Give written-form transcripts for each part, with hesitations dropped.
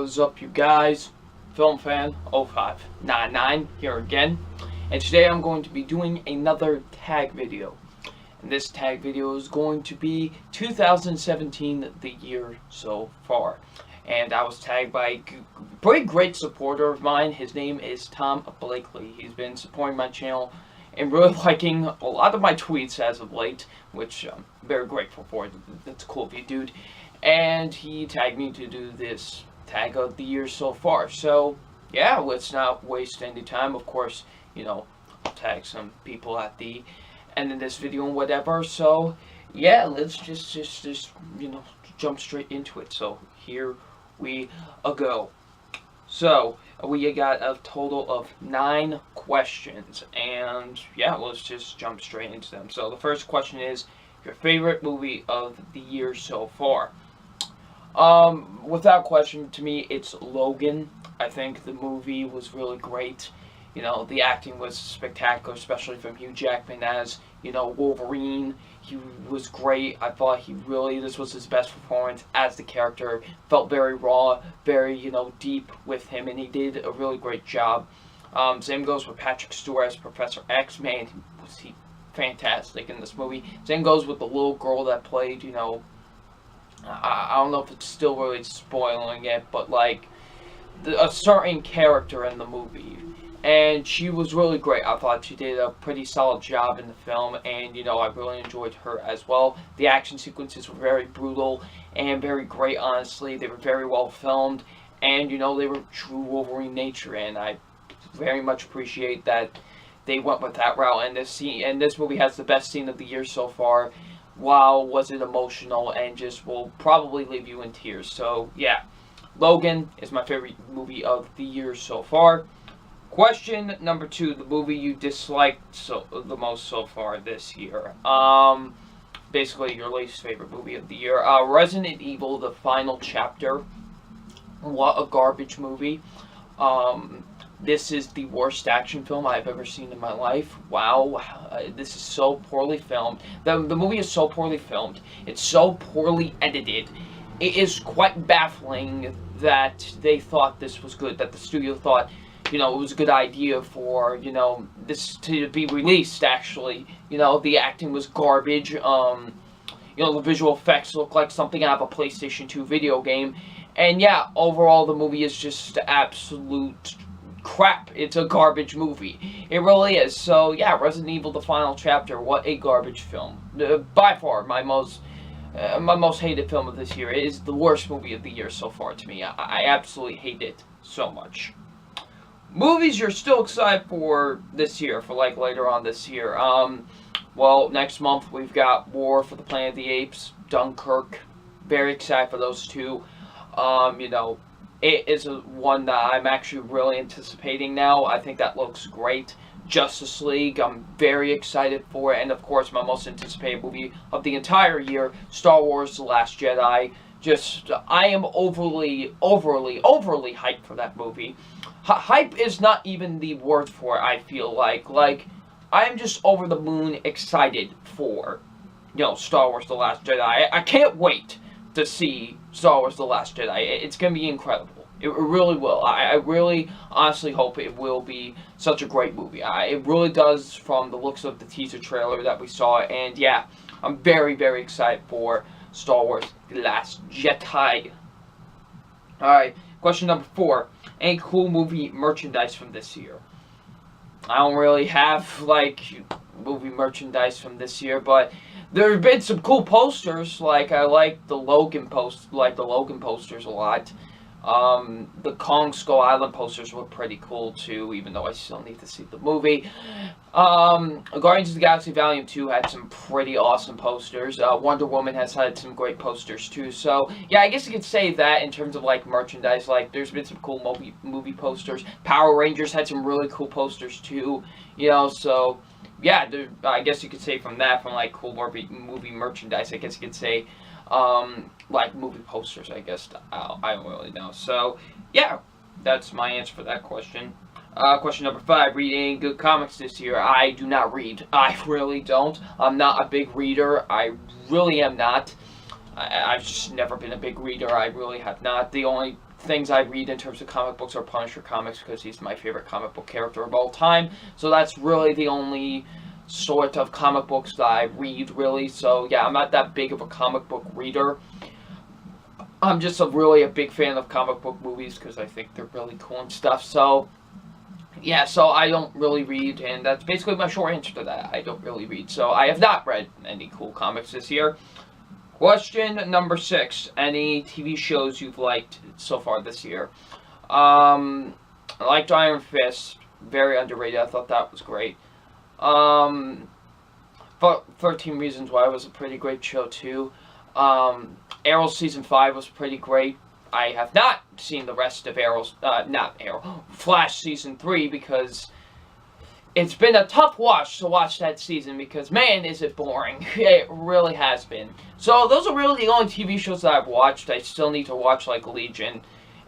What's up, you guys? Film Fan 0599 here again, and today I'm going to be doing another tag video. And this tag video is going to be 2017, the year so far. And I was tagged by a pretty great supporter of mine. His name is Tom Blakely. He's been supporting my channel and really liking a lot of my tweets as of late, which I'm very grateful for. That's cool of you, dude. And he tagged me to do this tag of the year so far. So, yeah, let's not waste any time. Of course, I'll tag some people at the end of this video and whatever. So, yeah, let's just jump straight into it. So, here we go. So, we got a total of 9 questions, and yeah, let's just jump straight into them. So, the first question is, your favorite movie of the year so far? Without question, to me, it's Logan. I think the movie was really great. The acting was spectacular, especially from Hugh Jackman as, Wolverine. He was great. I thought this was his best performance as the character. Felt very raw, very, deep with him, and he did a really great job. Same goes with Patrick Stewart as Professor X. Man, was he fantastic in this movie. Same goes with the little girl that played, I don't know if it's still really spoiling it, but like a certain character in the movie, and she was really great. I thought she did a pretty solid job in the film, and I really enjoyed her as well. The action sequences were very brutal and very great. Honestly, they were very well filmed, and they were true Wolverine nature, and I very much appreciate that they went with that route. And this movie has the best scene of the year so far. Wow, was it emotional, and just will probably leave you in tears. So, yeah, Logan is my favorite movie of the year so far. Question number 2, the movie you disliked the most so far this year. Basically, your least favorite movie of the year. Resident Evil, The Final Chapter. What a garbage movie. This is the worst action film I've ever seen in my life. Wow, this is so poorly filmed. The movie is so poorly filmed. It's so poorly edited. It is quite baffling that they thought this was good, that the studio thought, it was a good idea for, this to be released, actually. The acting was garbage. The visual effects look like something out of a PlayStation 2 video game. And yeah, overall the movie is just absolute crap. It's a garbage movie. It really is. So yeah, Resident Evil: The Final Chapter. What a garbage film. By far my most hated film of this year. It is the worst movie of the year so far to me. I absolutely hate it so much. Movies you're still excited for this year, for like later on this year. Well, next month we've got War for the Planet of the Apes, Dunkirk. Very excited for those two. It is one that I'm actually really anticipating now. I think that looks great. Justice League, I'm very excited for it. And of course, my most anticipated movie of the entire year, Star Wars: The Last Jedi. I am overly hyped for that movie. Hype is not even the word for it, I feel like. I am just over the moon excited for, Star Wars: The Last Jedi. I can't wait to see Star Wars: The Last Jedi. It's going to be incredible. It really will. I really, honestly hope it will be such a great movie. It really does from the looks of the teaser trailer that we saw. And yeah, I'm very, very excited for Star Wars: The Last Jedi. Alright, question number 4. Any cool movie merchandise from this year? I don't really have, movie merchandise from this year, but there have been some cool posters. I like the Logan posters a lot. The Kong Skull Island posters were pretty cool too, even though I still need to see the movie. Guardians of the Galaxy Volume 2 had some pretty awesome posters. Wonder Woman has had some great posters too. So, yeah, I guess you could say that in terms of, merchandise. There's been some cool movie posters. Power Rangers had some really cool posters too. So, yeah, I guess you could say from cool movie merchandise, I guess you could say, movie posters, I guess. I don't really know. So, yeah, that's my answer for that question. Question number 5, read any good comics this year? I do not read. I really don't. I'm not a big reader. I really am not. I've just never been a big reader. I really have not. The only things I read in terms of comic books are Punisher comics because he's my favorite comic book character of all time. So that's really the only sort of comic books that I read, really. So yeah, I'm not that big of a comic book reader. I'm just really a big fan of comic book movies because I think they're really cool and stuff. So yeah, so I don't really read, and that's basically my short answer to that. I don't really read, so I have not read any cool comics this year. Question number 6. Any TV shows you've liked so far this year? I liked Iron Fist. Very underrated. I thought that was great. But 13 Reasons Why was a pretty great show, too. Arrow Season 5 was pretty great. I have not seen the rest of Flash Season 3 because it's been a tough watch to watch that season because, man, is it boring. It really has been. So those are really the only TV shows that I've watched. I still need to watch, like, Legion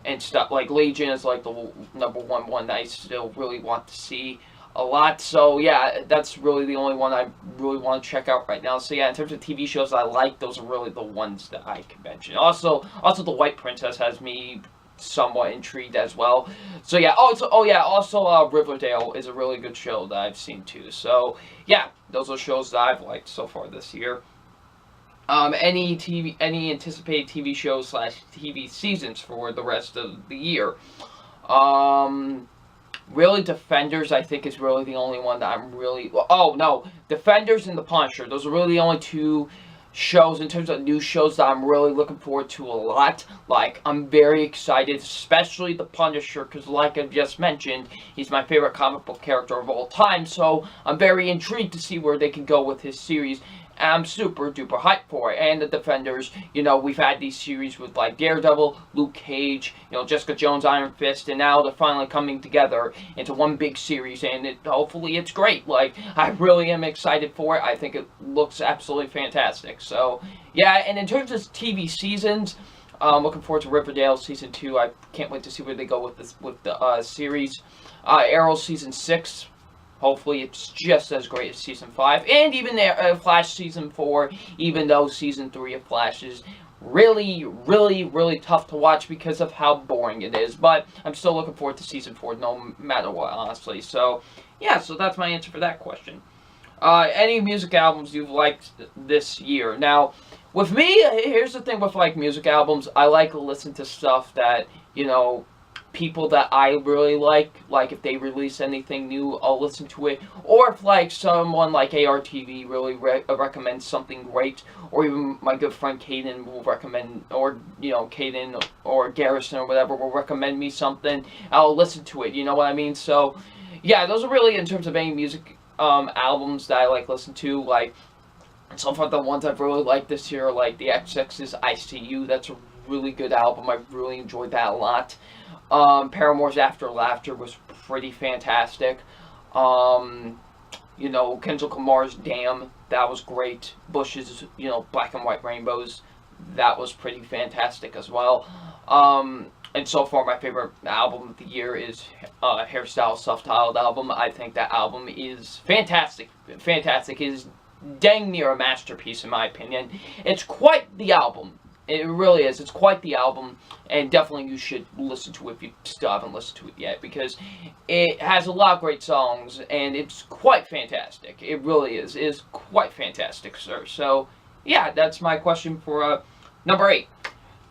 and stuff. Like, Legion is, like, the number one that I still really want to see a lot. So, yeah, that's really the only one I really want to check out right now. So, yeah, in terms of TV shows I like, those are really the ones that I can mention. Also, The White Princess has me somewhat intrigued as well. So yeah, also Riverdale is a really good show that I've seen too. So yeah, those are shows that I've liked so far this year. Any anticipated TV shows / TV seasons for the rest of the year? Really, Defenders, I think, is really the only one that I'm really... Oh, no. Defenders and The Punisher. Those are really the only two shows, in terms of new shows, that I'm really looking forward to a lot. Like, I'm very excited, especially The Punisher, because like I just mentioned, he's my favorite comic book character of all time, so I'm very intrigued to see where they can go with his series. I'm super duper hyped for it. And the Defenders, we've had these series with like Daredevil, Luke Cage, Jessica Jones, Iron Fist, and now they're finally coming together into one big series, and hopefully it's great. Like, I really am excited for it. I think it looks absolutely fantastic. So, yeah, and in terms of TV seasons, looking forward to Riverdale Season 2. I can't wait to see where they go with the series. Arrow Season 6. Hopefully it's just as great as Season 5. And even Flash Season 4, even though Season 3 of Flash is really, really, really tough to watch because of how boring it is. But I'm still looking forward to Season 4 no matter what, honestly. So, yeah, so that's my answer for that question. Any music albums you've liked this year? Now, with me, here's the thing with, like, music albums. I like to listen to stuff that, people that I really like if they release anything new, I'll listen to it. Or if like someone like ARTV really recommends something great, or even my good friend Caden will recommend, or Caden or Garrison or whatever will recommend me something, I'll listen to it. You know what I mean? So yeah, those are really, in terms of any music albums that I like listen to. Like, so far the ones I've really liked this year are like the XX's I See You. That's a really good album. I really enjoyed that a lot. Paramore's After Laughter was pretty fantastic. Kendrick Lamar's Damn, that was great. Bush's, Black and White Rainbows, that was pretty fantastic as well. And so far my favorite album of the year is Hairstyle's self-titled album. I think that album is fantastic. Fantastic. It is dang near a masterpiece in my opinion. It's quite the album. It really is. It's quite the album, and definitely you should listen to it if you still haven't listened to it yet, because it has a lot of great songs, and it's quite fantastic. It really is. It is quite fantastic, sir. So, yeah, that's my question for number 8.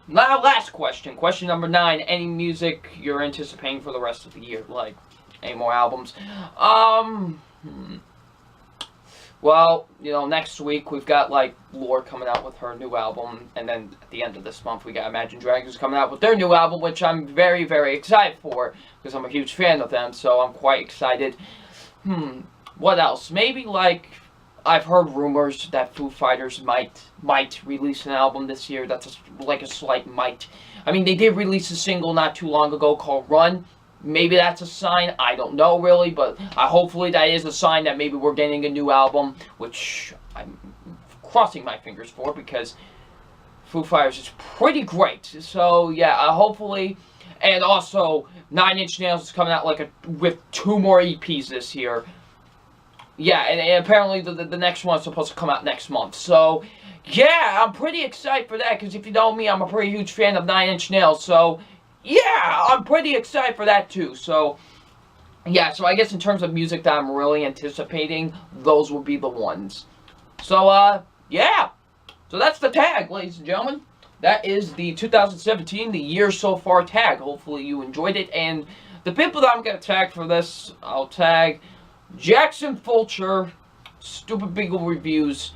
Now, last question. Question number 9. Any music you're anticipating for the rest of the year? Like, any more albums? Well, next week we've got, like, Lorde coming out with her new album, and then at the end of this month we got Imagine Dragons coming out with their new album, which I'm very, very excited for, because I'm a huge fan of them, so I'm quite excited. What else? Maybe, like, I've heard rumors that Foo Fighters might release an album this year. That's like a slight might. I mean, they did release a single not too long ago called Run. Maybe that's a sign. I don't know really, but hopefully that is a sign that maybe we're getting a new album, which I'm crossing my fingers for, because Foo Fighters is pretty great. So yeah, hopefully. And also, 9 Inch Nails is coming out with 2 more EPs this year. Yeah, and apparently the next one's supposed to come out next month. So yeah, I'm pretty excited for that, because if you know me, I'm a pretty huge fan of 9 Inch Nails. So yeah, I'm pretty excited for that too. So yeah, so I guess in terms of music that I'm really anticipating, those will be the ones. So yeah. So that's the tag, ladies and gentlemen. That is the 2017, the year so far tag. Hopefully you enjoyed it. And the people that I'm going to tag for this, I'll tag Jackson Fulcher, Stupid Beagle Reviews,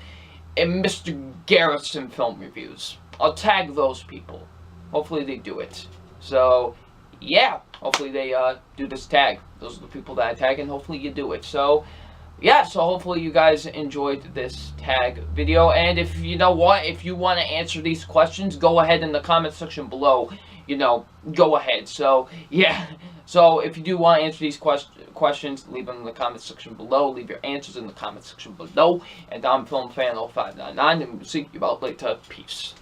and Mr. Garrison Film Reviews. I'll tag those people. Hopefully they do it. So, yeah. Hopefully they do this tag. Those are the people that I tag, and hopefully you do it. So, yeah, so hopefully you guys enjoyed this tag video. And if you know what, if you want to answer these questions, go ahead in the comment section below. You know, go ahead. So, yeah. So, if you do want to answer these questions, leave them in the comment section below. Leave your answers in the comment section below. And I'm FilmFan0599, and we'll see you about later. Peace.